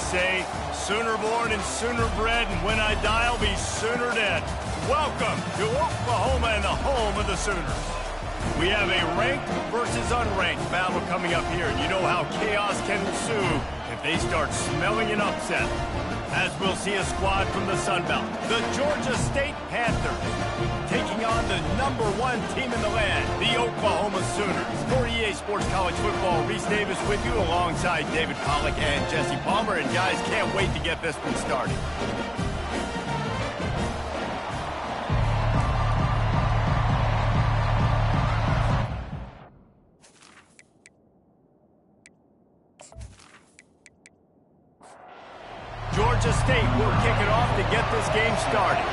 say, sooner born and sooner bred, and when I die, I'll be sooner dead. Welcome to Oklahoma and the home of the Sooners. We have a ranked versus unranked battle coming up here, and you know how chaos can ensue if they start smelling an upset. As we'll see a squad from the Sun Belt, the Georgia State Panthers, taking on the #1 team in the land, the Oklahoma Sooners. For EA Sports College Football, Reese Davis with you alongside David Pollack and Jesse Palmer. And guys, can't wait to get this one started. Georgia State will kick it off to get this game started.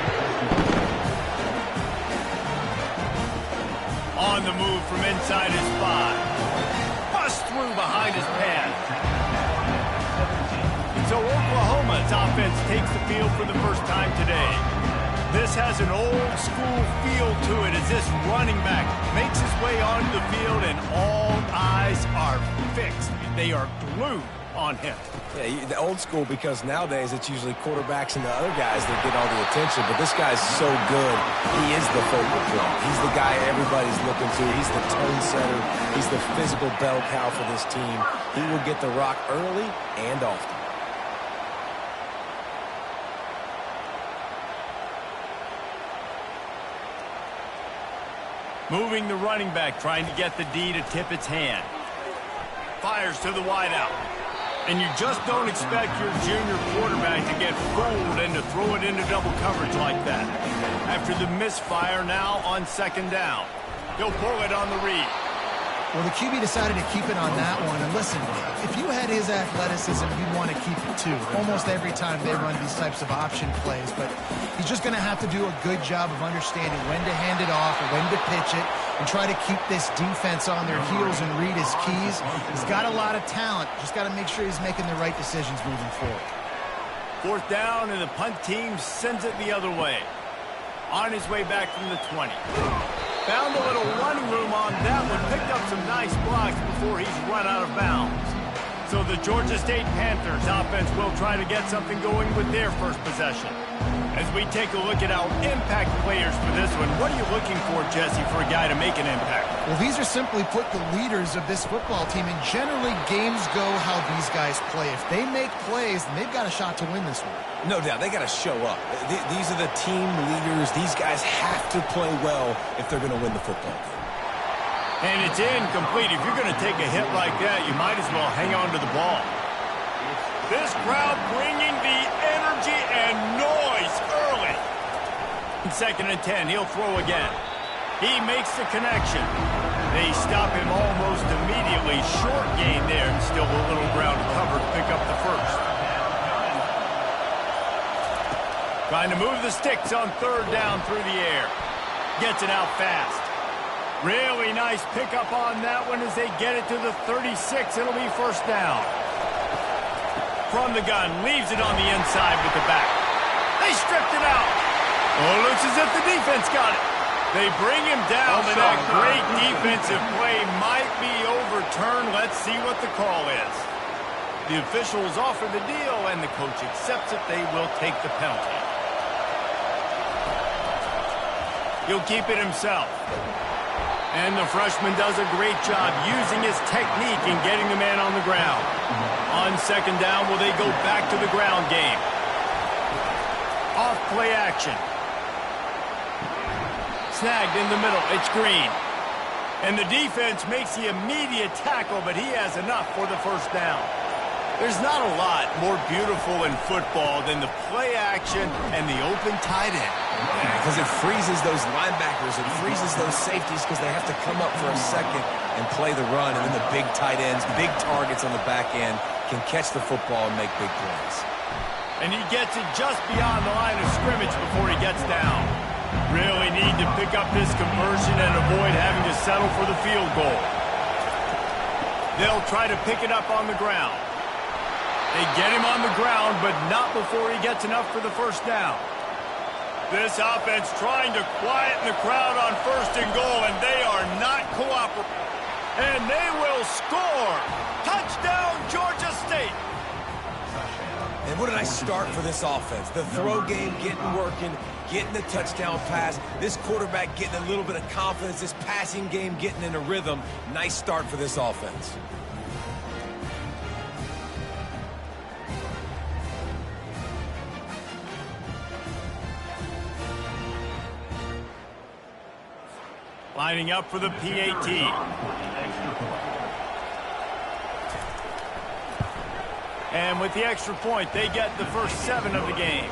On the move from inside his 5. Bust through behind his pad. So Oklahoma's offense takes the field for the first time today. This has an old school feel to it as this running back makes his way onto the field and all eyes are fixed. They are glued on him. Yeah, the old school, because nowadays it's usually quarterbacks and the other guys that get all the attention, but this guy's so good. He is the focal point. He's the guy everybody's looking to. He's the tone setter. He's the physical bell cow for this team. He will get the rock early and often. Moving the running back, trying to get the D to tip its hand. Fires to the wideout. And you just don't expect your junior quarterback to get fooled and to throw it into double coverage like that. After the misfire, now on second down. He'll pull it on the read. Well, the QB decided to keep it on that one. And listen, if you had his athleticism, you'd want to keep it too. Almost every time they run these types of option plays. But he's just going to have to do a good job of understanding when to hand it off or when to pitch it and try to keep this defense on their heels and read his keys. He's got a lot of talent. Just got to make sure he's making the right decisions moving forward. Fourth down, and the punt team sends it the other way. On his way back from the 20. Found a little running room on that one. Picked up some nice blocks before he's run out of bounds. So the Georgia State Panthers offense will try to get something going with their first possession. As we take a look at our impact players for this one, what are you looking for, Jesse, for a guy to make an impact? Well, these are simply put the leaders of this football team, and generally games go how these guys play. If they make plays, then they've got a shot to win this one. No doubt, they got to show up. These are the team leaders. These guys have to play well if they're going to win the football game. And it's incomplete. If you're going to take a hit like that, you might as well hang on to the ball. This crowd bringing the energy and noise early. 2nd and 10, he'll throw again. He makes the connection. They stop him almost immediately. Short gain there, and still a little ground covered to pick up the first. Trying to move the sticks on 3rd down through the air. Gets it out fast. Really nice pickup on that one as they get it to the 36. It'll be first down. From the gun, leaves it on the inside with the back. They stripped it out. Oh, looks as if the defense got it. They bring him down, but that great defensive play might be overturned. Let's see what the call is. The officials offer the deal, and the coach accepts it. They will take the penalty. He'll keep it himself. And the freshman does a great job using his technique and getting the man on the ground. On 2nd down, will they go back to the ground game? Off play action. Snagged in the middle. It's Green. And the defense makes the immediate tackle, but he has enough for the first down. There's not a lot more beautiful in football than the play action and the open tight end. Yeah, because it freezes those linebackers. It freezes those safeties because they have to come up for a second and play the run. And then the big tight ends, big targets on the back end can catch the football and make big plays. And he gets it just beyond the line of scrimmage before he gets down. Really need to pick up this conversion and avoid having to settle for the field goal. They'll try to pick it up on the ground. They get him on the ground, but not before he gets enough for the first down. This offense trying to quieten the crowd on 1st and goal, and they are not cooperating. And they will score. Touchdown, Georgia State. And what a nice start for this offense. The throw game getting working, getting the touchdown pass. This quarterback getting a little bit of confidence. This passing game getting in a rhythm. Nice start for this offense. Lining up for the PAT. And with the extra point, they get the first 7 of the game.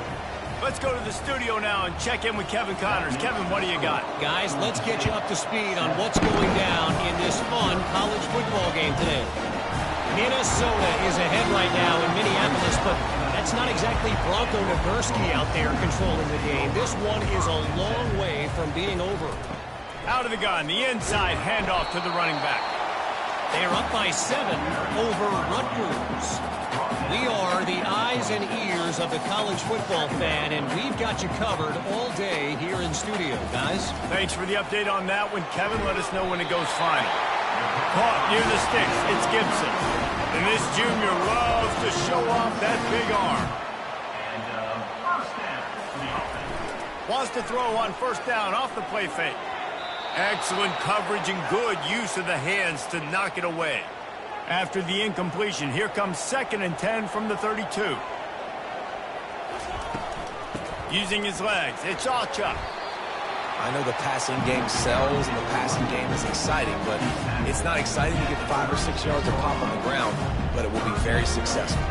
Let's go to the studio now and check in with Kevin Connors. Kevin, what do you got? Guys, let's get you up to speed on what's going down in this fun college football game today. Minnesota is ahead right now in Minneapolis, but that's not exactly Bronco Nagurski out there controlling the game. This one is a long way from being over. Out of the gun, the inside handoff to the running back. They are up by 7 over Rutgers. We are the eyes and ears of the college football fan, and we've got you covered all day here in studio, guys. Thanks for the update on that one, Kevin. Let us know when it goes final. Caught near the sticks, it's Gibson. And this junior loves to show off that big arm. Wants to throw on first down off the play fake. Excellent coverage and good use of the hands to knock it away. After the incompletion, here comes 2nd and 10 from the 32. Using his legs, it's Acha. I know the passing game sells and the passing game is exciting, but it's not exciting to get 5 or 6 yards of pop on the ground, but it will be very successful.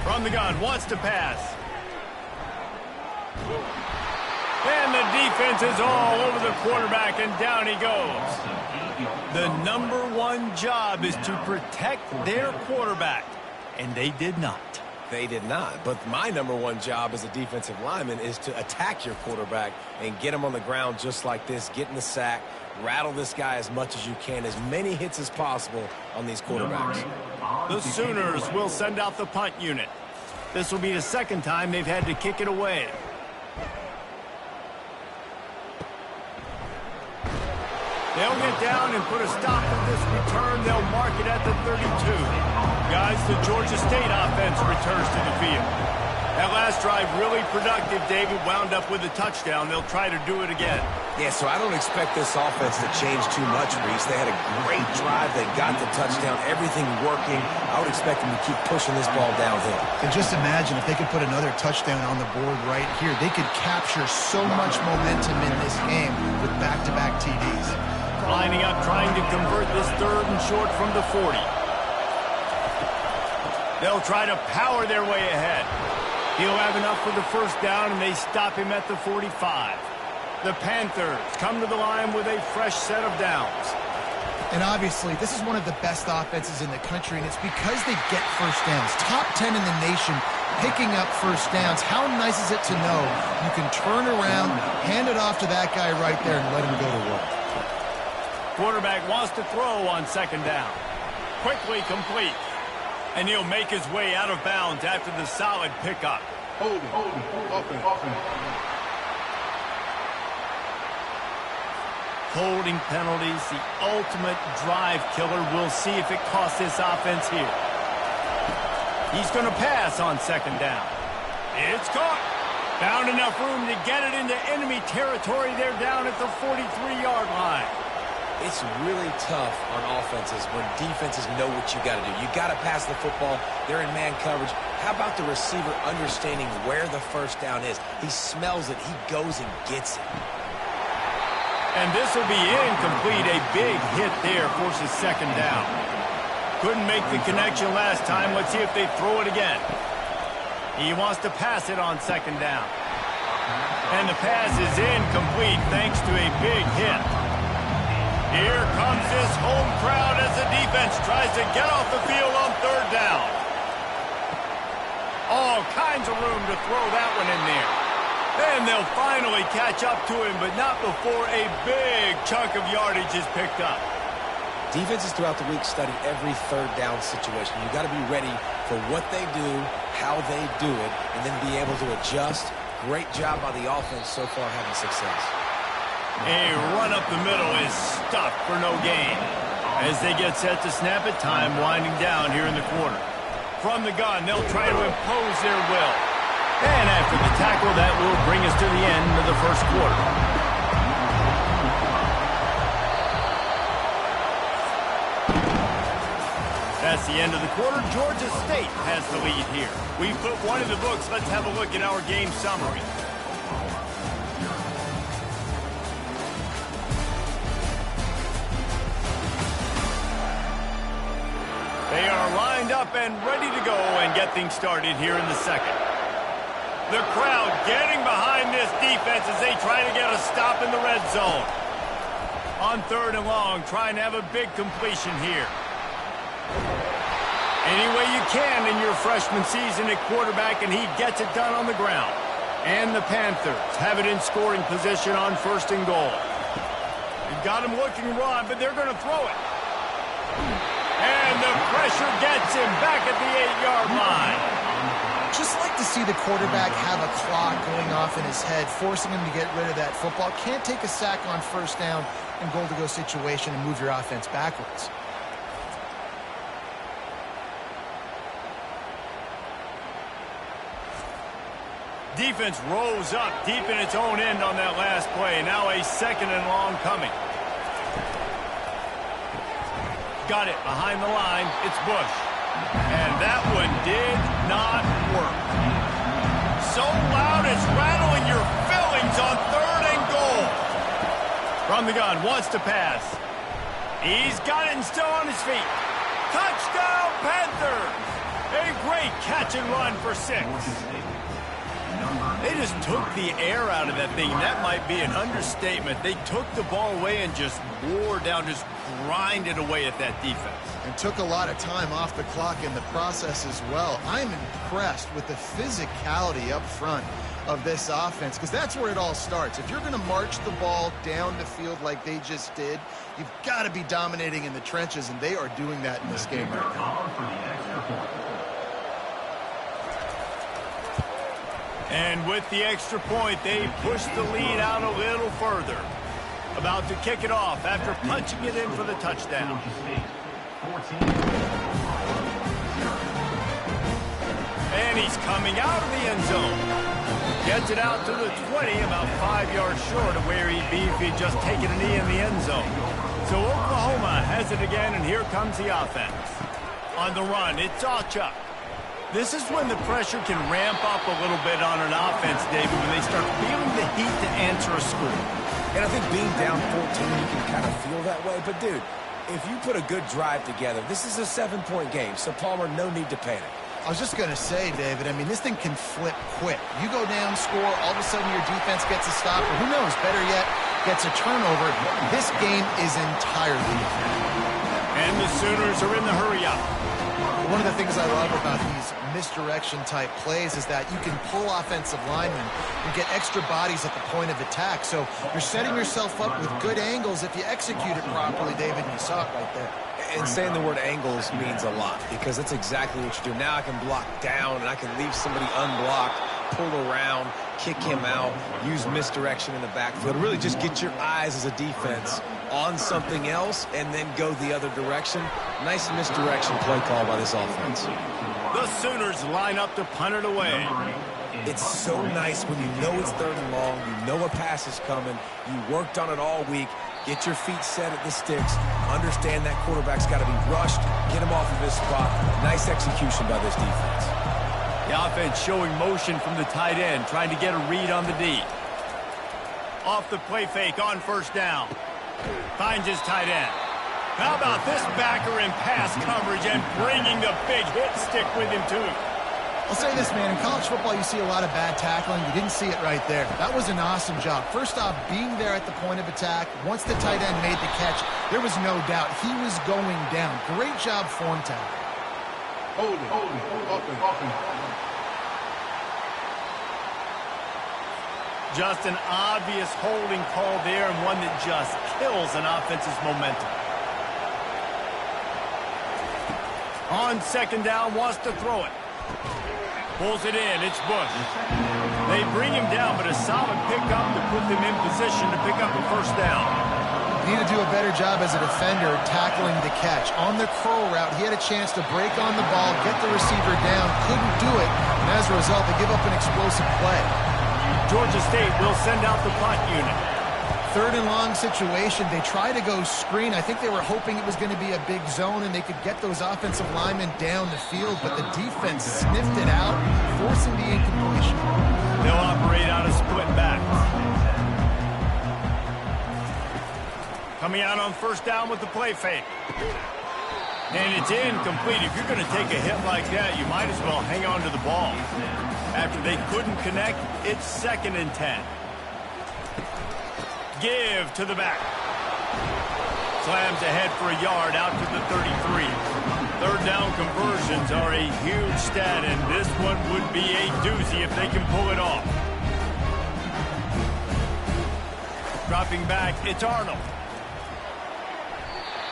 From the gun, wants to pass. And the defense is all over the quarterback, and down he goes. The #1 job is to protect their quarterback, and they did not. They did not, but my #1 job as a defensive lineman is to attack your quarterback and get him on the ground just like this, get in the sack, rattle this guy as much as you can, as many hits as possible on these quarterbacks. The Sooners will send out the punt unit. This will be the 2nd time they've had to kick it away. They'll get down and put a stop to this return. They'll mark it at the 32. Guys, the Georgia State offense returns to the field. That last drive really productive. David wound up with a touchdown. They'll try to do it again. Yeah, so I don't expect this offense to change too much, Reese. They had a great drive. They got the touchdown. Everything working. I would expect them to keep pushing this ball downhill. And just imagine if they could put another touchdown on the board right here. They could capture so much momentum in this game with back-to-back TDs. Lining up, trying to convert this 3rd and short from the 40. They'll try to power their way ahead. He'll have enough for the first down, and they stop him at the 45. The Panthers come to the line with a fresh set of downs. And obviously, this is one of the best offenses in the country, and it's because they get first downs. Top 10 in the nation picking up first downs. How nice is it to know you can turn around, hand it off to that guy right there, and let him go to work. Quarterback wants to throw on 2nd down. Quickly complete. And he'll make his way out of bounds after the solid pickup. Holding penalties, the ultimate drive killer. We'll see if it costs this offense here. He's going to pass on 2nd down. It's caught. Found enough room to get it into enemy territory. They're down at the 43-yard line. It's really tough on offenses when defenses know what you got to do. You got to pass the football. They're in man coverage. How about the receiver understanding where the first down is? He smells it. He goes and gets it. And this will be incomplete. A big hit there forces 2nd down. Couldn't make the connection last time. Let's see if they throw it again. He wants to pass it on 2nd down. And the pass is incomplete thanks to a big hit. Here comes this home crowd as the defense tries to get off the field on 3rd down. All kinds of room to throw that one in there. And they'll finally catch up to him, but not before a big chunk of yardage is picked up. Defenses throughout the week study every 3rd down situation. You got to be ready for what they do, how they do it, and then be able to adjust. Great job by the offense so far having success. A run up the middle is stuffed for no gain. As they get set to snap it, time winding down here in the quarter. From the gun, they'll try to impose their will. And after the tackle, that will bring us to the end of the first quarter. That's the end of the quarter. Georgia State has the lead here. We put one in the books. Let's have a look at our game summary. They are lined up and ready to go and get things started here in the second. The crowd getting behind this defense as they try to get a stop in the red zone. On 3rd and long, trying to have a big completion here. Any way you can in your freshman season at quarterback, and he gets it done on the ground. And the Panthers have it in scoring position on 1st and goal. They've got him looking run, but they're going to throw it. And the pressure gets him back at the 8-yard line. Just like to see the quarterback have a clock going off in his head, forcing him to get rid of that football. Can't take a sack on 1st down and goal-to-go situation and move your offense backwards. Defense rose up deep in its own end on that last play. Now a 2nd and long coming. Got it behind the line. It's Bush. And that one did not work. So loud it's rattling your fillings on 3rd and goal. From the gun, wants to pass. He's got it and still on his feet. Touchdown, Panthers! A great catch and run for 6. They just took the air out of that thing. That might be an understatement. They took the ball away and just wore down, just grinded away at that defense. And took a lot of time off the clock in the process as well. I'm impressed with the physicality up front of this offense, because that's where it all starts. If you're going to march the ball down the field like they just did, you've got to be dominating in the trenches, and they are doing that in this game right now. And with the extra point, they push the lead out a little further. About to kick it off after punching it in for the touchdown. And he's coming out of the end zone. Gets it out to the 20, about 5 yards short of where he'd be if he'd just taken a knee in the end zone. So Oklahoma has it again, and here comes the offense. On the run, it's Achuk. This is when the pressure can ramp up a little bit on an offense, David, when they start feeling the heat to answer a score. And I think being down 14, you can kind of feel that way. But, dude, if you put a good drive together, this is a 7-point game, so Palmer, no need to panic. I was just going to say, David, I mean, this thing can flip quick. You go down, score, all of a sudden your defense gets a stop, or who knows, better yet, gets a turnover. This game is entirely different. And the Sooners are in the hurry-up. One of the things I love about these misdirection-type plays is that you can pull offensive linemen and get extra bodies at the point of attack. So you're setting yourself up with good angles if you execute it properly, David, and you saw it right there. And saying the word angles means a lot, because that's exactly what you do. Now I can block down, and I can leave somebody unblocked, pull around, kick him out, use misdirection in the backfield. Really just get your eyes as a defense on something else and then go the other direction. Nice misdirection play call by this offense. The Sooners line up to punt it away. It's so nice when you know it's 3rd and long, you know a pass is coming, you worked on it all week, get your feet set at the sticks, understand that quarterback's got to be rushed, get him off of his spot. Nice execution by this defense. The offense showing motion from the tight end, trying to get a read on the D. Off the play fake on 1st down. Finds his tight end. How about this backer in pass coverage and bringing the big hit stick with him, too? I'll say this, man. In college football, you see a lot of bad tackling. You didn't see it right there. That was an awesome job. First off, being there at the point of attack. Once the tight end made the catch, there was no doubt he was going down. Great job form tackle. Just an obvious holding call there, and one that just kills an offense's momentum. On 2nd down, wants to throw it. Pulls it in, it's Bush. They bring him down, but a solid pickup to put them in position to pick up a 1st down. Need to do a better job as a defender tackling the catch. On the curl route, he had a chance to break on the ball, get the receiver down, couldn't do it, and as a result, they give up an explosive play. Georgia State will send out the punt unit. 3rd and long situation. They try to go screen. I think they were hoping it was going to be a big zone and they could get those offensive linemen down the field, but the defense sniffed it out, forcing the incompletion. They'll operate out a split back. Coming out on 1st down with the play fake. And it's incomplete. If you're going to take a hit like that, you might as well hang on to the ball. After they couldn't connect, it's 2nd and 10. Give to the back. Slams ahead for a yard out to the 33. 3rd down conversions are a huge stat, and this one would be a doozy if they can pull it off. Dropping back, it's Arnold.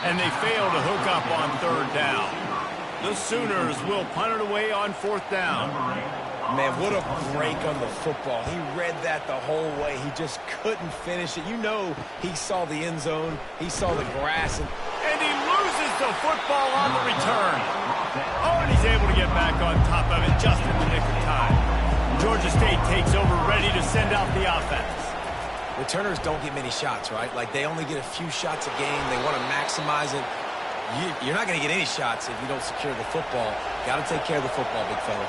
And they fail to hook up on 3rd down. The Sooners will punt it away on 4th down. Man, what a break on the football. He read that the whole way. He just couldn't finish it. You know he saw the end zone. He saw the grass. And he loses the football on the return. Oh, and he's able to get back on top of it just in the nick of time. Georgia State takes over, ready to send out the offense. Returners don't get many shots, right? Like, they only get a few shots a game. They want to maximize it. You're not going to get any shots if you don't secure the football. Got to take care of the football, big fella.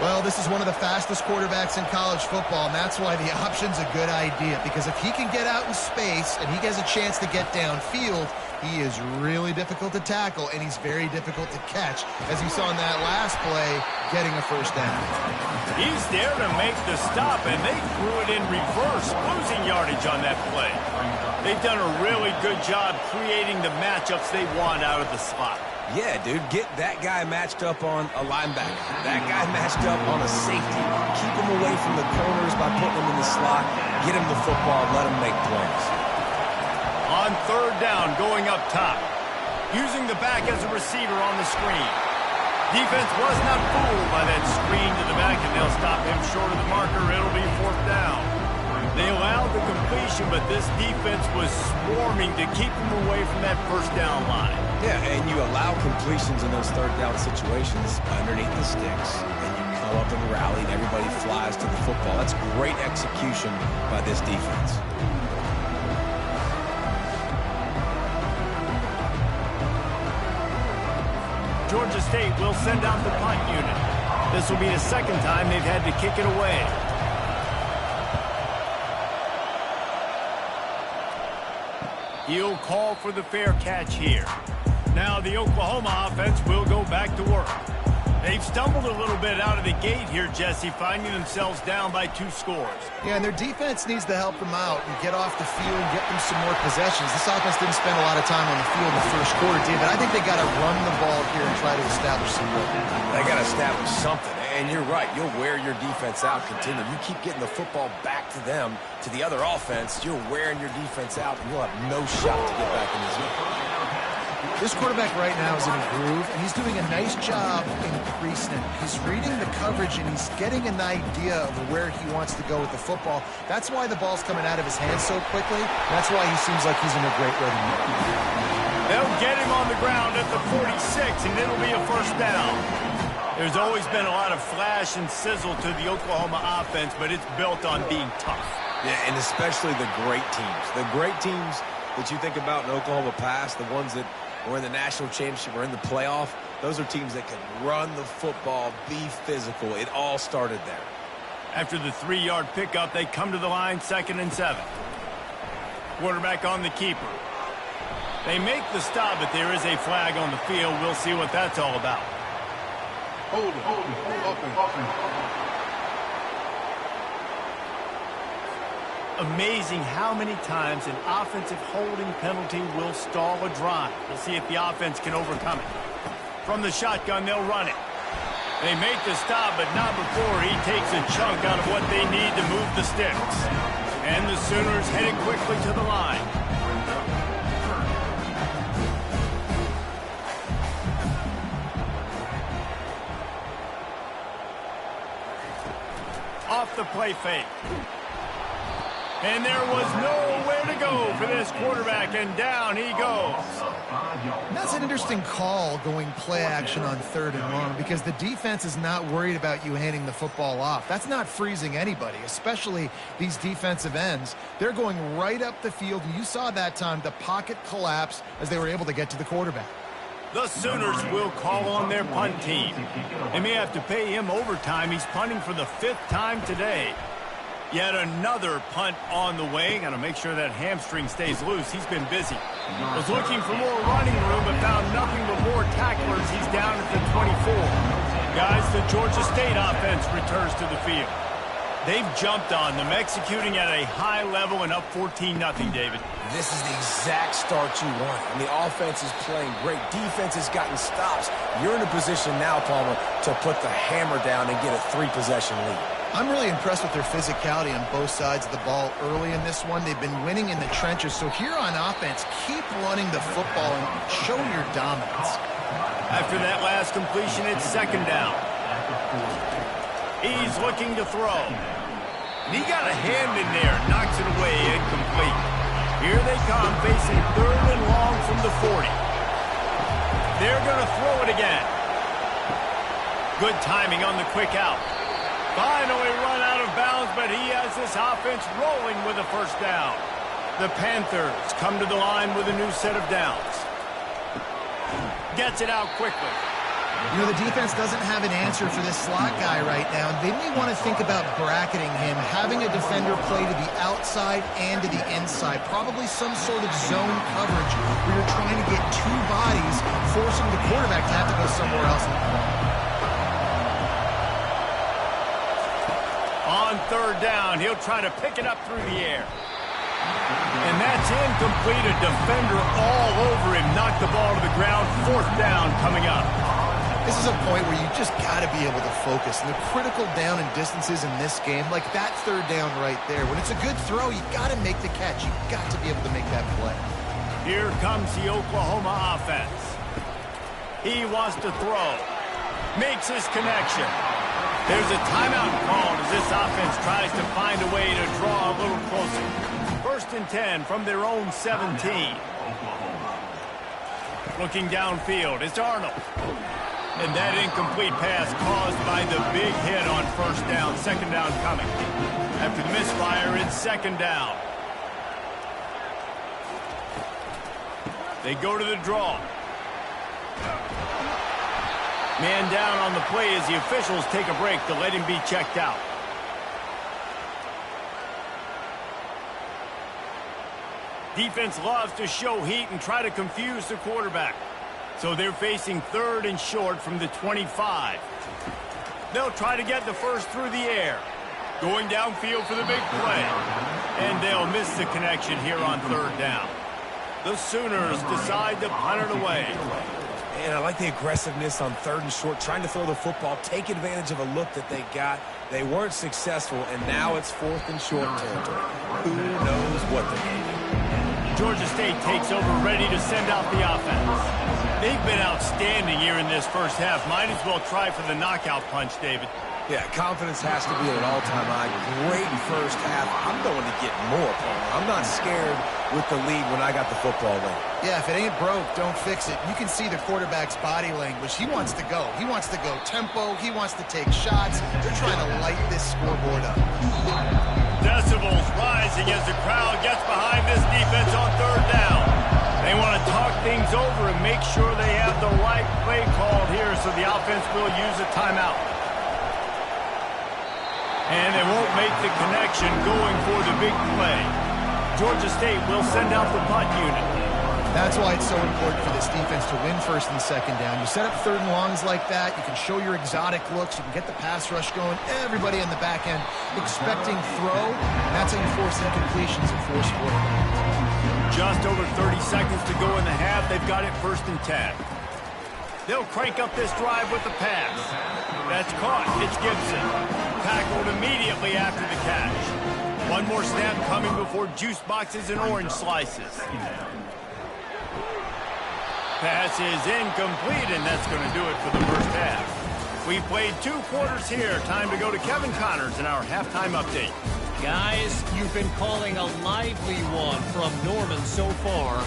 Well, this is one of the fastest quarterbacks in college football, and that's why the option's a good idea. Because if he can get out in space and he has a chance to get downfield, he is really difficult to tackle, and he's very difficult to catch, as you saw in that last play, getting a 1st down. He's there to make the stop, and they threw it in reverse, losing yardage on that play. They've done a really good job creating the matchups they want out of the slot. Yeah, dude, get that guy matched up on a linebacker. That guy matched up on a safety. Keep him away from the corners by putting him in the slot. Get him the football, let him make plays. On 3rd down, going up top. Using the back as a receiver on the screen. Defense was not fooled by that screen to the back, and they'll stop him short of the marker. It'll be 4th down. They allowed the completion, but this defense was swarming to keep him away from that 1st down line. Yeah, and you allow completions in those 3rd down situations underneath the sticks, and you come up and rally, and everybody flies to the football. That's great execution by this defense. Georgia State will send out the punt unit. This will be the 2nd time they've had to kick it away. He'll call for the fair catch here. Now the Oklahoma offense will go back to work. They've stumbled a little bit out of the gate here, Jesse, finding themselves down by 2 scores. Yeah, and their defense needs to help them out and get off the field and get them some more possessions. This offense didn't spend a lot of time on the field in the 1st quarter, David. I think they got to run the ball here and try to establish some rhythm. They got to establish something. And you're right. You'll wear your defense out continually. You keep getting the football back to them, to the other offense, you're wearing your defense out, and you'll have no shot to get back in this game. This quarterback right now is in a groove, and he's doing a nice job increasing it. He's reading the coverage, and he's getting an idea of where he wants to go with the football. That's why the ball's coming out of his hands so quickly. That's why he seems like he's in a great rhythm. They'll get him on the ground at the 46, and it'll be a 1st down. There's always been a lot of flash and sizzle to the Oklahoma offense, but it's built on being tough. Yeah, and especially the great teams. The great teams that you think about in Oklahoma past, the ones that were in the national championship or in the playoff, those are teams that can run the football, be physical. It all started there. After the 3-yard pickup, they come to the line, 2nd and 7. Quarterback on the keeper. They make the stop, but there is a flag on the field. We'll see what that's all about. Hold it. Amazing how many times an offensive holding penalty will stall a drive. We'll see if the offense can overcome it. From the shotgun, they'll run it. They make the stop, but not before he takes a chunk out of what they need to move the sticks. And the Sooners headed quickly to the line. Off the play fake. And there was nowhere to go for this quarterback, and down he goes. And that's an interesting call, going play action on 3rd and long, because the defense is not worried about you handing the football off. That's not freezing anybody, especially these defensive ends. They're going right up the field, and you saw that time the pocket collapse as they were able to get to the quarterback. The Sooners will call on their punt team. They may have to pay him overtime. He's punting for the 5th time today. Yet another punt on the way. Got to make sure that hamstring stays loose. He's been busy. Was looking for more running room, but found nothing but more tacklers. He's down at the 24. Guys, the Georgia State offense returns to the field. They've jumped on them, executing at a high level and up 14-0, David. This is the exact start you want. And the offense is playing great. Defense has gotten stops. You're in a position now, Palmer, to put the hammer down and get a 3-possession lead. I'm really impressed with their physicality on both sides of the ball early in this one. They've been winning in the trenches. So here on offense, keep running the football and show your dominance. After that last completion, it's 2nd down. He's looking to throw. And he got a hand in there, knocks it away, incomplete. Here they come, facing 3rd and long from the 40. They're going to throw it again. Good timing on the quick out. Finally run out of bounds, but he has this offense rolling with a 1st down. The Panthers come to the line with a new set of downs. Gets it out quickly. You know, the defense doesn't have an answer for this slot guy right now. They may want to think about bracketing him, having a defender play to the outside and to the inside. Probably some sort of zone coverage where you're trying to get 2 bodies, forcing the quarterback to have to go somewhere else. On 3rd down, he'll try to pick it up through the air. And that's incomplete. A defender all over him. Knocked the ball to the ground. 4th down coming up. This is a point where you just got to be able to focus. And the critical down and distances in this game, like that 3rd down right there, when it's a good throw, you got to make the catch. You got to be able to make that play. Here comes the Oklahoma offense. He wants to throw. Makes his connection. There's a timeout called as this offense tries to find a way to draw a little closer. 1st and 10 from their own 17. Looking downfield, it's Arnold. And that incomplete pass caused by the big hit on 1st down. 2nd down coming. After the misfire, it's 2nd down. They go to the draw. Man down on the play as the officials take a break to let him be checked out. Defense loves to show heat and try to confuse the quarterback. So they're facing 3rd and short from the 25. They'll try to get the 1st through the air. Going downfield for the big play. And they'll miss the connection here on 3rd down. The Sooners decide to punt it away. And I like the aggressiveness on 3rd and short, trying to throw the football, take advantage of a look that they got. They weren't successful, and now it's 4th and short territory. Who knows what they're going to do? Georgia State takes over, ready to send out the offense. They've been outstanding here in this 1st half. Might as well try for the knockout punch, David. Yeah, confidence has to be at an all-time high. Great 1st half. I'm going to get more, Palmer. I'm not scared with the lead when I got the football late. Yeah, if it ain't broke, don't fix it. You can see the quarterback's body language. He wants to go. He wants to go tempo. He wants to take shots. They're trying to light this scoreboard up. Decibels rising as the crowd gets behind this defense on 3rd down. They want to talk things over and make sure they have the right play called here, so the offense will use a timeout. And they won't make the connection going for the big play. Georgia State will send out the punt unit. That's why it's so important for this defense to win 1st and 2nd down. You set up 3rd and longs like that, you can show your exotic looks, you can get the pass rush going, everybody in the back end expecting throw. That's how you force incompletions and force 4th downs. Just over 30 seconds to go in the half. They've got it 1st and 10. They'll crank up this drive with the pass. That's caught. It's Gibson. Tackled immediately after the catch. One more snap coming before juice boxes and orange slices. Pass is incomplete, and that's going to do it for the 1st half. We played 2 quarters here. Time to go to Kevin Connors in our halftime update. Guys, you've been calling a lively one from Norman so far.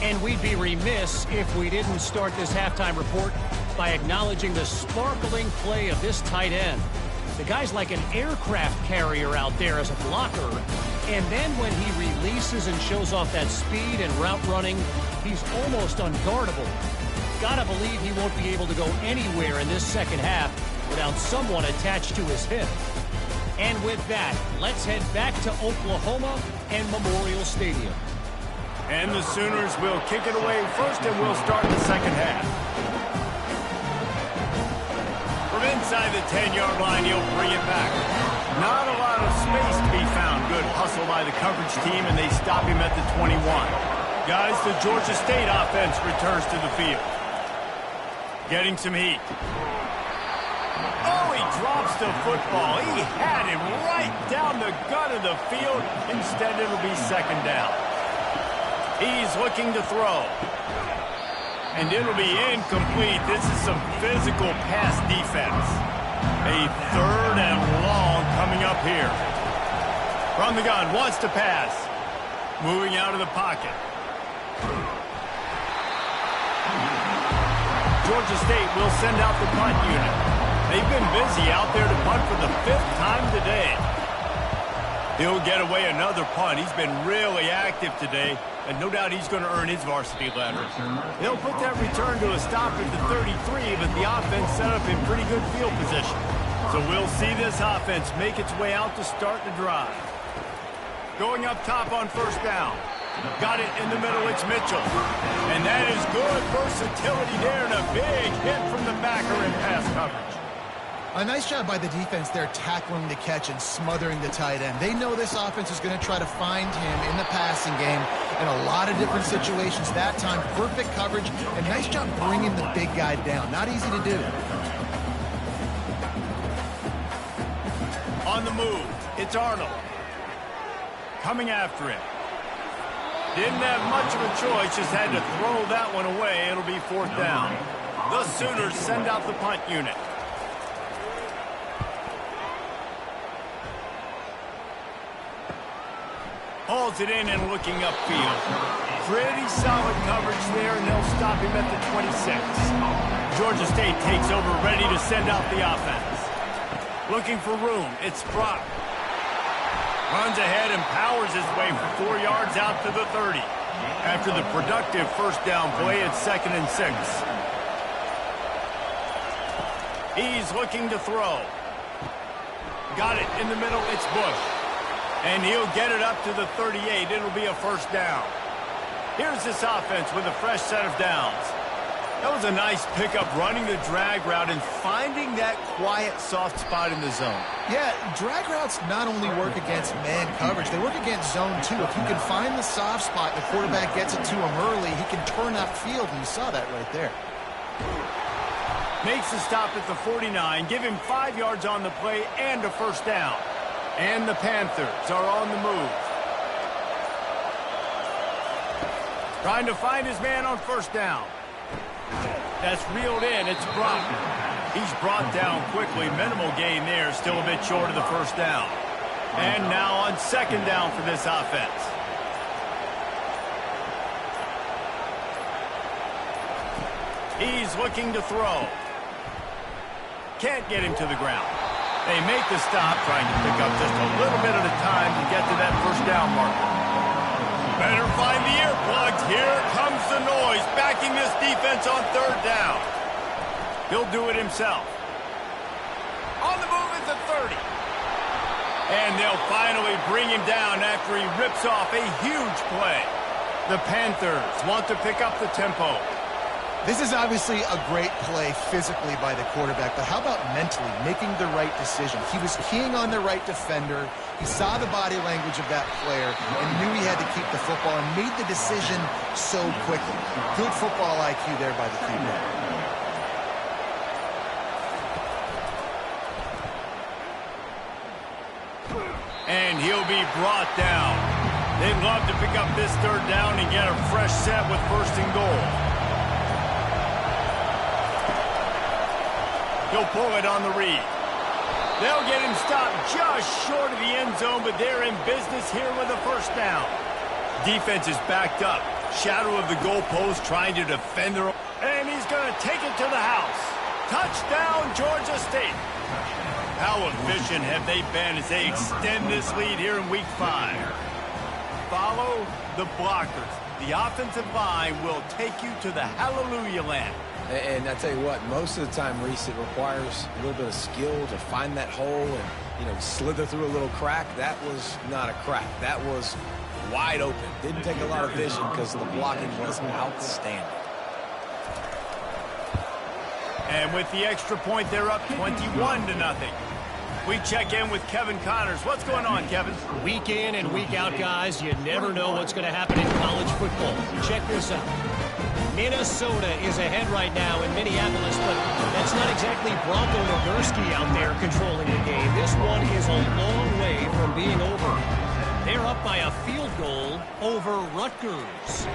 And we'd be remiss if we didn't start this halftime report by acknowledging the sparkling play of this tight end. The guy's like an aircraft carrier out there as a blocker. And then when he releases and shows off that speed and route running, he's almost unguardable. Gotta believe he won't be able to go anywhere in this second half without someone attached to his hip. And with that, let's head back to Oklahoma and Memorial Stadium. And the Sooners will kick it away first, and we'll start the second half. From inside the 10-yard line, he'll bring it back. Not a lot of space to be found. Good hustle by the coverage team, and they stop him at the 21. Guys, the Georgia State offense returns to the field. Getting some heat. Oh, he drops the football. He had him right down the gut of the field. Instead, it'll be second down. He's looking to throw. And it'll be incomplete. This is some physical pass defense. A third and long coming up here. From the gun, wants to pass. Moving out of the pocket. Georgia State will send out the punt unit. They've been busy out there to punt for the 5th time today. He'll get away another punt. He's been really active today, and no doubt he's going to earn his varsity letter. They'll put that return to a stop at the 33, but the offense set up in pretty good field position. So we'll see this offense make its way out to start the drive. Going up top on first down. Got it in the middle, it's Mitchell. And that is good versatility there, and a big hit from the backer in pass coverage. A nice job by the defense there tackling the catch and smothering the tight end. They know this offense is going to try to find him in the passing game in a lot of different situations. That time, perfect coverage, and nice job bringing the big guy down. Not easy to do. On the move, it's Arnold. Coming after him. Didn't have much of a choice, just had to throw that one away. It'll be fourth down. The Sooners send out the punt unit. Hauls it in and looking upfield. Pretty solid coverage there, and they'll stop him at the 26. Georgia State takes over, ready to send out the offense. Looking for room, it's Brock. Runs ahead and powers his way for 4 yards out to the 30. After the productive first down play, it's 2nd and 6. He's looking to throw. Got it in the middle, it's Bush. And he'll get it up to the 38. It'll be a first down. Here's this offense with a fresh set of downs. That was a nice pickup, running the drag route and finding that quiet, soft spot in the zone. Yeah, drag routes not only work against man coverage, they work against zone too. If you can find the soft spot, the quarterback gets it to him early, he can turn upfield, and you saw that right there. Makes the stop at the 49, give him 5 yards on the play and a first down. And the Panthers are on the move. Trying to find his man on first down. That's reeled in. It's Brock. He's brought down quickly. Minimal gain there. Still a bit short of the first down. And now on second down for this offense. He's looking to throw. Can't get him to the ground. They make the stop, trying to pick up just a little bit at a time to get to that first down marker. Better find the earplugs. Here comes the noise, backing this defense on third down. He'll do it himself. On the move at the 30. And they'll finally bring him down after he rips off a huge play. The Panthers want to pick up the tempo. This is obviously a great play physically by the quarterback, but how about mentally making the right decision? He was keying on the right defender. He saw the body language of that player and knew he had to keep the football and made the decision so quickly. Good football IQ there by the QB. And he'll be brought down. They'd love to pick up this third down and get a fresh set with first and goal. He'll pull it on the read. They'll get him stopped just short of the end zone, but they're in business here with a first down. Defense is backed up. Shadow of the goalpost trying to defend their... And he's going to take it to the house. Touchdown, Georgia State. How efficient have they been as they extend this lead here in Week 5? Follow the blockers. The offensive line will take you to the hallelujah land. And I tell you what, most of the time, Reese, it requires a little bit of skill to find that hole and, slither through a little crack. That was not a crack. That was wide open. Didn't take a lot of vision because the blocking was outstanding. And with the extra point, they're up 21-0. We check in with Kevin Connors. What's going on, Kevin? Week in and week out, guys, you never know what's going to happen in college football. Check this out. Minnesota is ahead right now in Minneapolis, but that's not exactly Bronco Nagurski out there controlling the game. This one is a long way from being over. They're up by a field goal over Rutgers.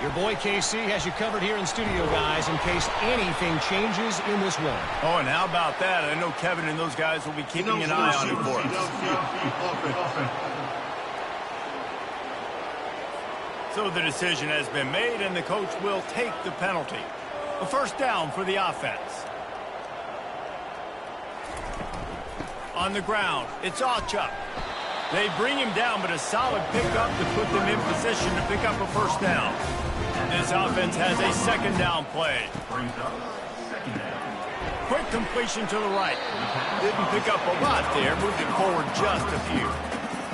Your boy KC has you covered here in studio, guys, in case anything changes in this one. Oh, and how about that? I know Kevin and those guys will be keeping an eye on it for us. So the decision has been made, and the coach will take the penalty. A first down for the offense. On the ground, it's Achuk. They bring him down, but a solid pickup to put them in position to pick up a first down. This offense has a second down play. Quick completion to the right. Didn't pick up a lot there, moved it forward just a few.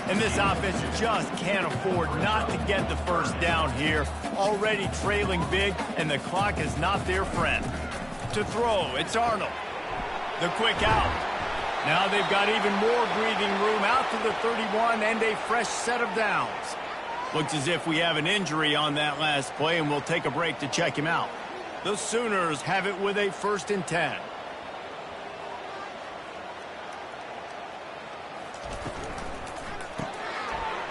And this offense just can't afford not to get the first down here. Already trailing big, and the clock is not their friend. To throw, it's Arnold. The quick out. Now they've got even more breathing room out to the 31 and a fresh set of downs. Looks as if we have an injury on that last play, and we'll take a break to check him out. The Sooners have it with a 1st and 10.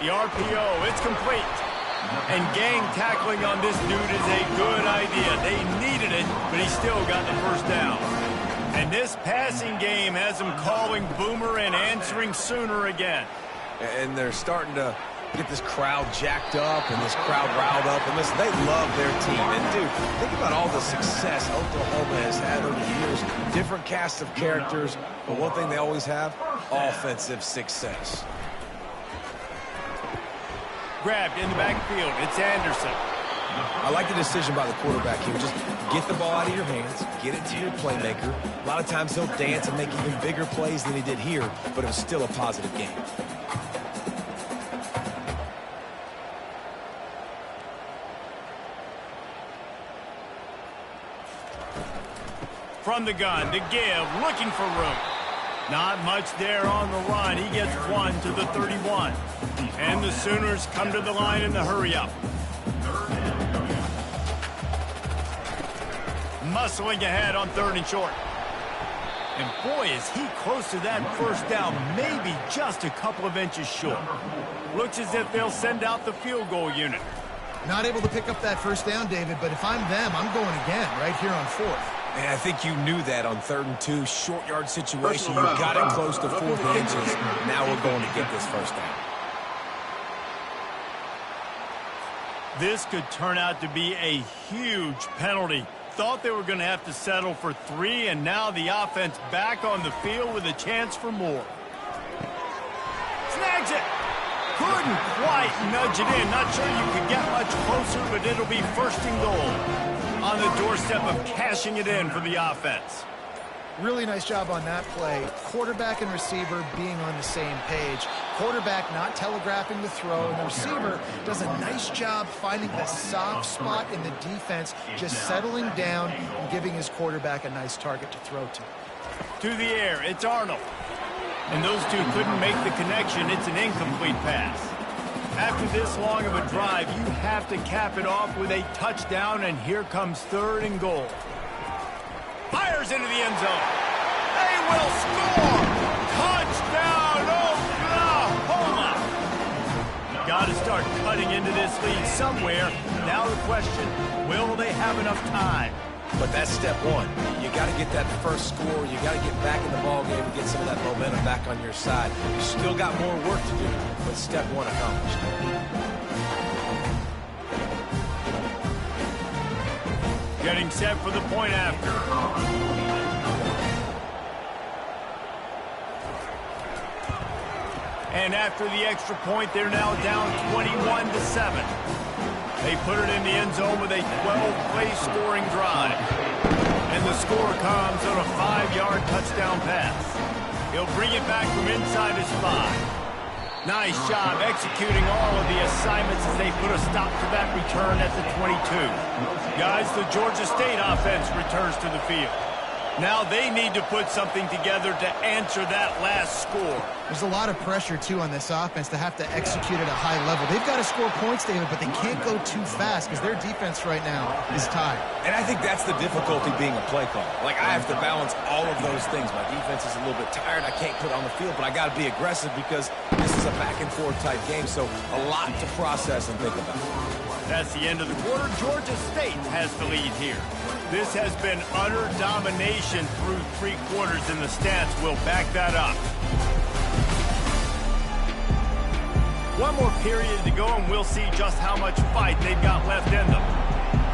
The RPO, it's complete. And gang tackling on this dude is a good idea. They needed it, but he still got the first down. And this passing game has them calling Boomer and answering Sooner again. And they're starting to get this crowd jacked up and this crowd riled up. And listen, they love their team. And, dude, think about all the success Oklahoma has had over the years. Different cast of characters. But one thing they always have, offensive success. Grabbed in the backfield. It's Anderson. I like the decision by the quarterback here. Just get the ball out of your hands, get it to your playmaker. A lot of times he'll dance and make even bigger plays than he did here, but it was still a positive game. From the gun, the give, looking for room. Not much there on the run. He gets one to the 31. And the Sooners come to the line in the hurry-up. Muscling ahead on 3rd and short. And boy, is he close to that first down, maybe just a couple of inches short. Looks as if they'll send out the field goal unit. Not able to pick up that first down, David, but if I'm them, I'm going again right here on 4th. And I think you knew that on 3rd and 2, short yard situation. You got it close to 4th inches. Now we're going to get this first down. This could turn out to be a huge penalty. Thought they were going to have to settle for 3, and now the offense back on the field with a chance for more. Snags it. Couldn't quite nudge it in. Not sure you could get much closer, but it'll be 1st and goal. On the doorstep of cashing it in for the offense. Really nice job on that play. Quarterback and receiver being on the same page. Quarterback not telegraphing the throw, and the receiver does a nice job finding the soft spot in the defense, just settling down and giving his quarterback a nice target to throw to. To the air, it's Arnold. And those two couldn't make the connection. It's an incomplete pass. After this long of a drive, you have to cap it off with a touchdown, and here comes 3rd and goal. Fires into the end zone. They will score! Touchdown, Oklahoma! Got to start cutting into this lead somewhere. Now the question, will they have enough time? but that's step one. You got to get that first score. You got to get back in the ball game and get some of that momentum back on your side. You still got more work to do, but step one accomplished. Getting set for the point after. And after the extra point, they're now down 21-7. They put it in the end zone with a 12-play scoring drive. And the score comes on a 5-yard touchdown pass. He'll bring it back from inside his 5. Nice job executing all of the assignments as they put a stop to that return at the 22. Guys, the Georgia State offense returns to the field. Now they need to put something together to answer that last score. There's a lot of pressure, too, on this offense to have to execute at a high level. They've got to score points, David, but they can't go too fast because their defense right now is tired. And I think that's the difficulty being a play caller. Like, I have to balance all of those things. My defense is a little bit tired. I can't put it on the field, but I got to be aggressive because this is a back-and-forth type game, so a lot to process and think about. That's the end of the quarter. Georgia State has the lead here. This has been utter domination through 3 quarters, and the stats will back that up. One more period to go, and we'll see just how much fight they've got left in them.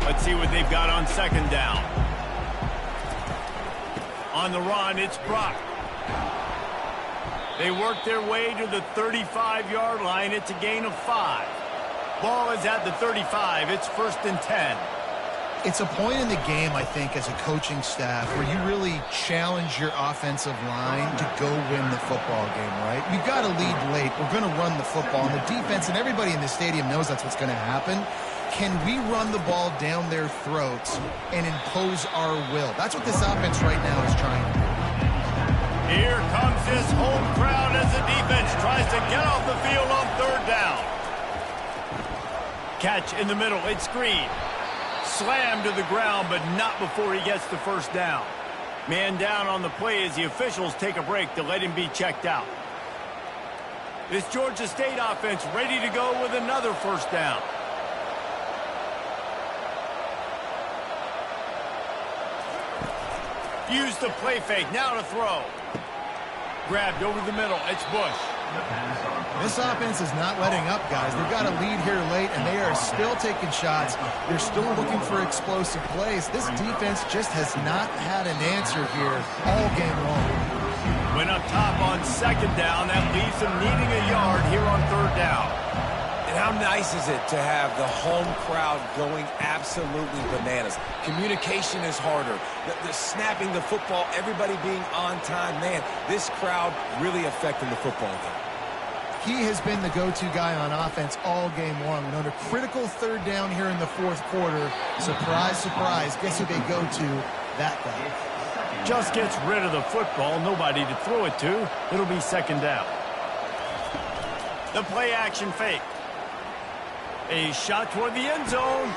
Let's see what they've got on second down. On the run, it's Brock. They work their way to the 35-yard line. It's a gain of 5. Ball is at the 35. It's 1st and 10. It's a point in the game, I think, as a coaching staff where you really challenge your offensive line to go win the football game, right? You've got to lead late. We're going to run the football. And the defense and everybody in the stadium knows that's what's going to happen. Can we run the ball down their throats and impose our will? That's what this offense right now is trying to do. Here comes this home crowd as the defense tries to get off the field on 3rd down. Catch in the middle. It's Green. Slammed to the ground, but not before he gets the 1st down. Man down on the play as the officials take a break to let him be checked out. This Georgia State offense ready to go with another 1st down. Use the play fake. Now to throw. Grabbed over the middle. It's Bush. This offense is not letting up, guys. They've got a lead here late, and they are still taking shots. They're still looking for explosive plays. This defense just has not had an answer here all game long. Went up top on 2nd down. That leaves them needing a yard here on 3rd down. And how nice is it to have the home crowd going absolutely bananas? Communication is harder. The snapping the football, everybody being on time. Man, this crowd really affecting the football game. He has been the go-to guy on offense all game long. And on a critical 3rd down here in the 4th quarter, surprise, surprise, guess who they go to? That guy. Just gets rid of the football. Nobody to throw it to. It'll be 2nd down. The play action fake. A shot toward the end zone.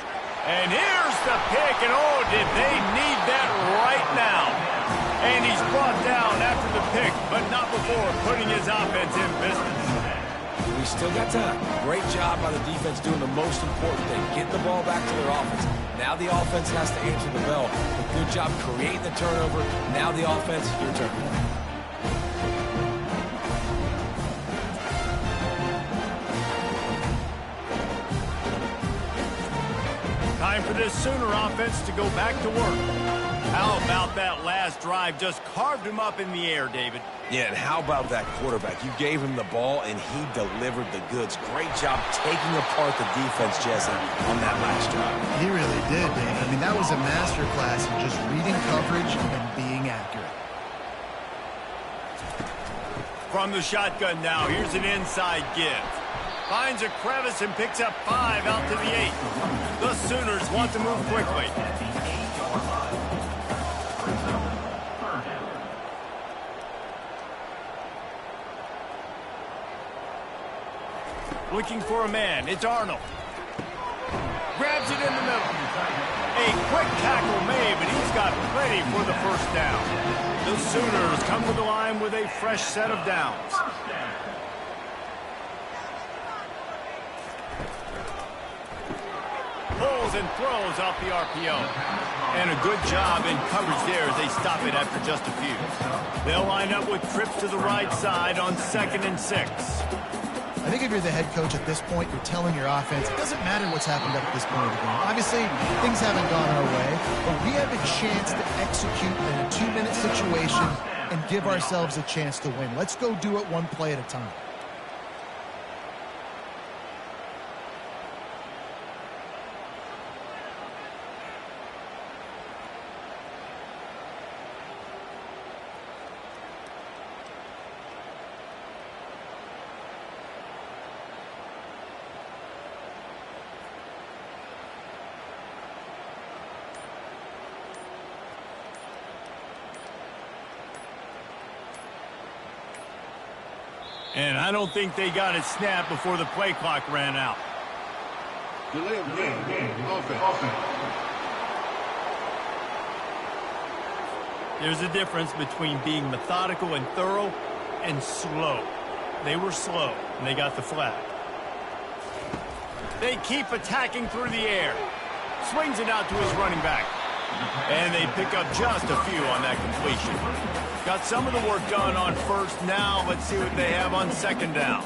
And here's the pick. And oh, did they need that right now. And he's brought down after the pick, but not before putting his offense in business. We still got time. Great job by the defense doing the most important thing, getting the ball back to their offense. Now the offense has to answer the bell. But good job creating the turnover. Now the offense, your turn. Time for this Sooner offense to go back to work. How about that last drive? Just carved him up in the air, David. Yeah, and how about that quarterback? You gave him the ball, and he delivered the goods. Great job taking apart the defense, Jesse, on that last drive. He really did, David. I mean, that was a masterclass in just reading coverage and being accurate. From the shotgun now, here's an inside give. Finds a crevice and picks up 5 out to the 8. The Sooners want to move quickly. Looking for a man. It's Arnold. Grabs it in the middle. A quick tackle made, but he's got plenty for the 1st down. The Sooners come to the line with a fresh set of downs. pulls and throws off the RPO. And a good job in coverage there as they stop it after just a few. They'll line up with trips to the right side on 2nd and 6. I think if you're the head coach at this point, you're telling your offense, it doesn't matter what's happened up at this point of the game. Obviously, things haven't gone our way, but we have a chance to execute in a 2-minute situation and give ourselves a chance to win. Let's go do it one play at a time. And I don't think they got it snapped before the play clock ran out. Delay of game. Offense. There's a difference between being methodical and thorough and slow. They were slow, and they got the flag. They keep attacking through the air. Swings it out to his running back. And they pick up just a few on that completion. Got some of the work done on first. Now let's see what they have on 2nd down.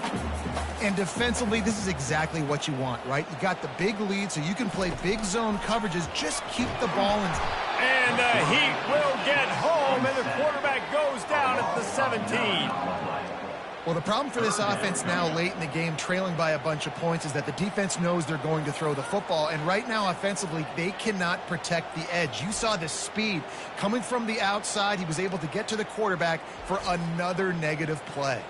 And defensively, this is exactly what you want, right? You got the big lead, so you can play big zone coverages. Just keep the ball in. And the Heat will get home, and the quarterback goes down at the 17. Well, the problem for this offense now late in the game, trailing by a bunch of points, is that the defense knows they're going to throw the football. And right now, offensively, they cannot protect the edge. You saw the speed coming from the outside. He was able to get to the quarterback for another negative play.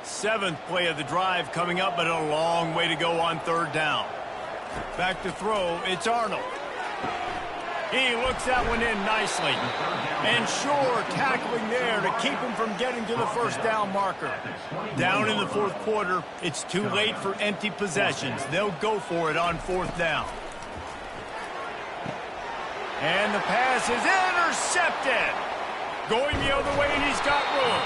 7th play of the drive coming up, but a long way to go on 3rd down. Back to throw, it's Arnold. He looks that one in nicely. And sure, tackling there to keep him from getting to the 1st down marker. Down in the 4th quarter, it's too late for empty possessions. They'll go for it on 4th down. And the pass is intercepted. Going the other way, and he's got room.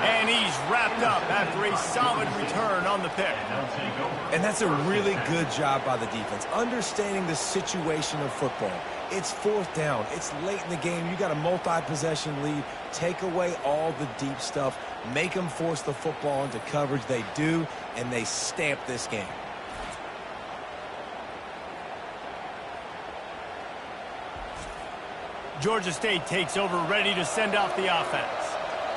And he's wrapped up after a solid return on the pick. And that's a really good job by the defense, understanding the situation of football. It's 4th down. It's late in the game. You got a multi-possession lead. Take away all the deep stuff. Make them force the football into coverage. They do, and they stamp this game. Georgia State takes over, ready to send off the offense.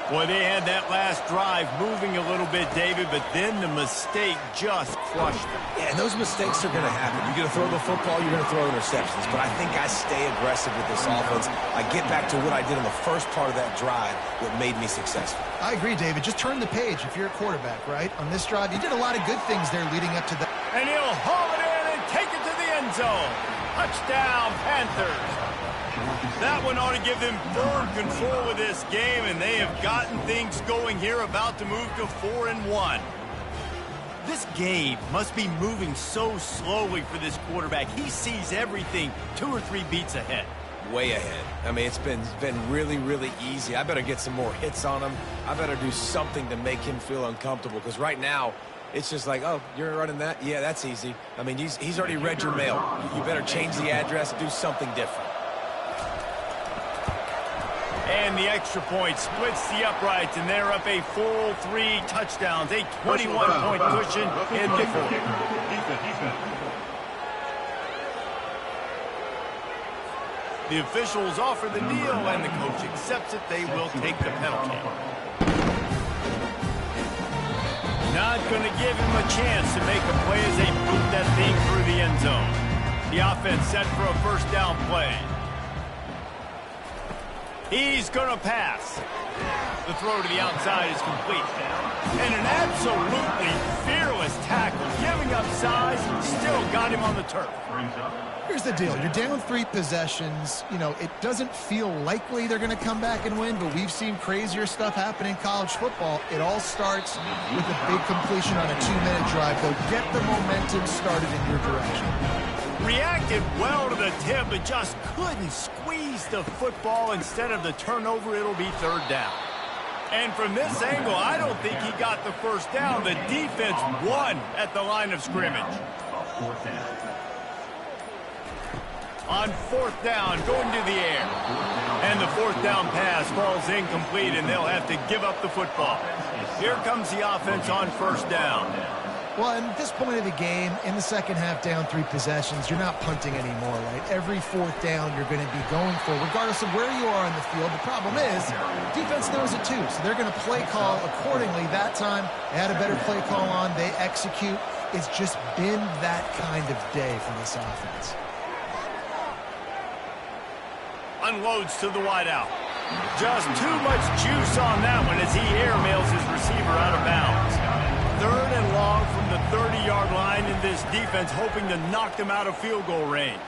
Boy, they had that last drive moving a little bit, David, but then the mistake just crushed them. Yeah, and those mistakes are going to happen. You're going to throw the football, you're going to throw interceptions. But I think I stay aggressive with this offense. I get back to what I did in the first part of that drive, what made me successful. I agree, David. Just turn the page if you're a quarterback, right? On this drive, you did a lot of good things there leading up to that. And he'll haul it in and take it to the end zone. Touchdown, Panthers. That one ought to give them firm control of this game, and they have gotten things going here, about to move to 4-1. This game must be moving so slowly for this quarterback. He sees everything 2 or 3 beats ahead. Way ahead. I mean, it's been really, really easy. I better get some more hits on him. I better do something to make him feel uncomfortable, because right now, it's just like, oh, you're running that? Yeah, that's easy. I mean, he's already read your mail. You better change the address, do something different. And the extra point splits the uprights, and they're up a full 3 touchdowns, a 21-point cushion in the 4th. The officials offer the deal, and the coach accepts it. They will take the penalty. Not going to give him a chance to make a play as they boot that thing through the end zone. The offense set for a 1st down play. He's going to pass. The throw to the outside is complete. And an absolutely fearless tackle, giving up size, still got him on the turf. Here's the deal. You're down 3 possessions. You know, it doesn't feel likely they're going to come back and win, but we've seen crazier stuff happen in college football. It all starts with a big completion on a 2-minute drive. They'll get the momentum started in your direction. Reacted well to the tip, but just couldn't squeeze the football. Instead of the turnover, it'll be 3rd down. And from this angle, I don't think he got the 1st down. The defense won at the line of scrimmage. On fourth down, going to the air. And the fourth down pass falls incomplete, and they'll have to give up the football. Here comes the offense on first down. Well, at this point of the game, in the second half, down 3 possessions, you're not punting anymore, right? Every fourth down you're going to be going for, regardless of where you are on the field. The problem is, defense knows it too, so they're going to play call accordingly. That time, they had a better play call on. They execute. It's just been that kind of day for this offense. Unloads to the wideout. Just too much juice on that one as he airmails his receiver out of bounds. 3rd and long from the 30-yard line, in this defense hoping to knock them out of field goal range.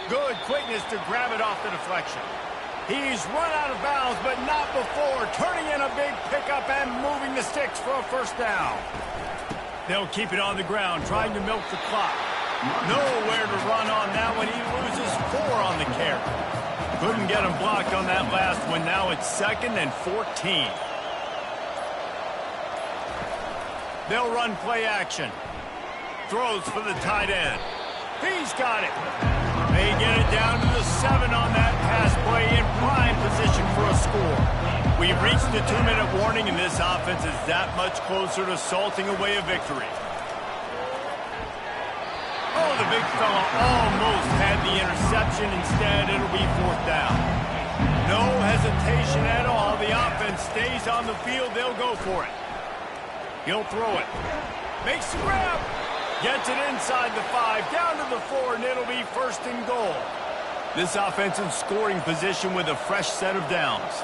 Good quickness to grab it off the deflection. He's run out of bounds, but not before turning in a big pickup and moving the sticks for a first down. They'll keep it on the ground, trying to milk the clock. Nowhere to run on that one. He loses 4 on the carry. Couldn't get him blocked on that last one. Now it's 2nd and 14. They'll run play action. Throws for the tight end. He's got it. They get it down to the 7 on that pass play, in prime position for a score. We've reached the 2-minute warning, and this offense is that much closer to salting away a victory. Oh, the big fella almost had the interception. Instead, it'll be 4th down. No hesitation at all. The offense stays on the field. They'll go for it. He'll throw it. Makes the grab. Gets it inside the 5, down to the 4, and it'll be 1st and goal. This offense in scoring position with a fresh set of downs.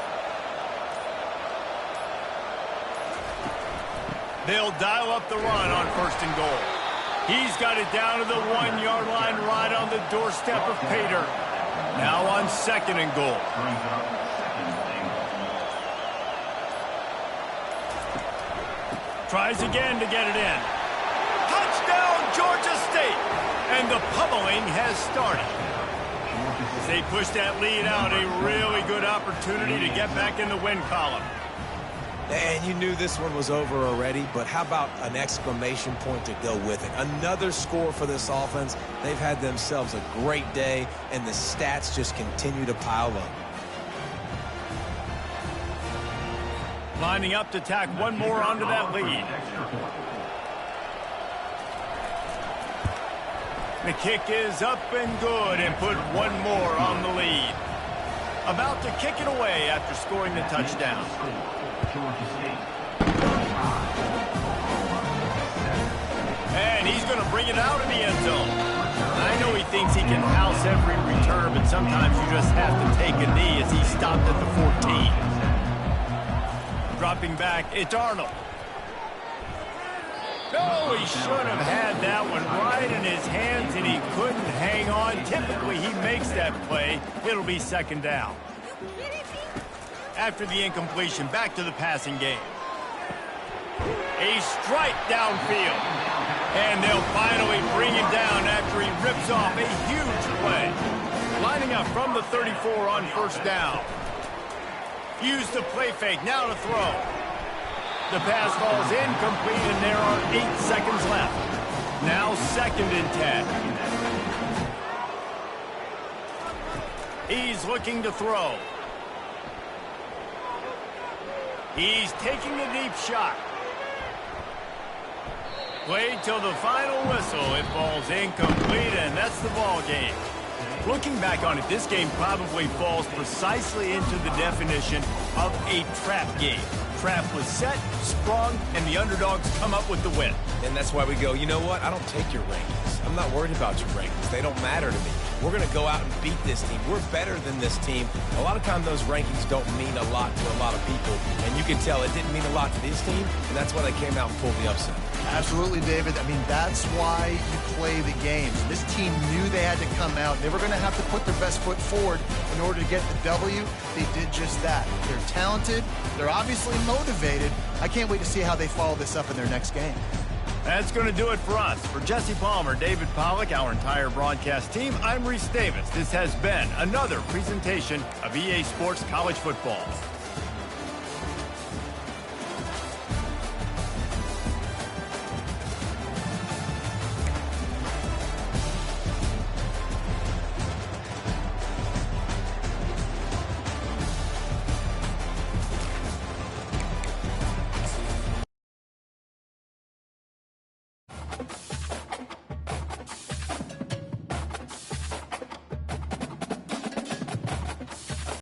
They'll dial up the run on 1st and goal. He's got it down to the 1-yard line, right on the doorstep of Pater. Now on 2nd and goal. Tries again to get it in. Touchdown, Georgia State! And the pummeling has started. As they push that lead out, a really good opportunity to get back in the win column. And you knew this one was over already, but how about an exclamation point to go with it? Another score for this offense. They've had themselves a great day, and the stats just continue to pile up. Lining up to tack one more onto that lead. The kick is up and good, and put one more on the lead. About to kick it away after scoring the touchdown. And he's going to bring it out in the end zone. I know he thinks he can house every return, but sometimes you just have to take a knee as he stopped at the 14. Dropping back, it's Arnold. No, he should have had that one right in his hands, and he couldn't hang on. Typically, he makes that play. It'll be 2nd down. After the incompletion, back to the passing game. A strike downfield. And they'll finally bring him down after he rips off a huge play. Lining up from the 34 on 1st down. Use the play fake, now to throw. The pass falls incomplete, and there are 8 seconds left. Now 2nd and 10. He's looking to throw. He's taking a deep shot. Played till the final whistle. It falls incomplete, and that's the ball game. Looking back on it, this game probably falls precisely into the definition of a trap game. Trap was set, sprung, and the underdogs come up with the win. And that's why we go, you know what? I don't take your rankings. I'm not worried about your rankings. They don't matter to me. We're going to go out and beat this team. We're better than this team. A lot of times those rankings don't mean a lot to a lot of people. And you can tell it didn't mean a lot to this team, and that's why they came out and pulled the upset. Absolutely, David. I mean, that's why you play the games. This team knew they had to come out. They were going to have to put their best foot forward in order to get the W. They did just that. They're talented. They're obviously motivated. I can't wait to see how they follow this up in their next game. That's going to do it for us. For Jesse Palmer, David Pollack, our entire broadcast team, I'm Reese Davis. This has been another presentation of EA Sports College Football.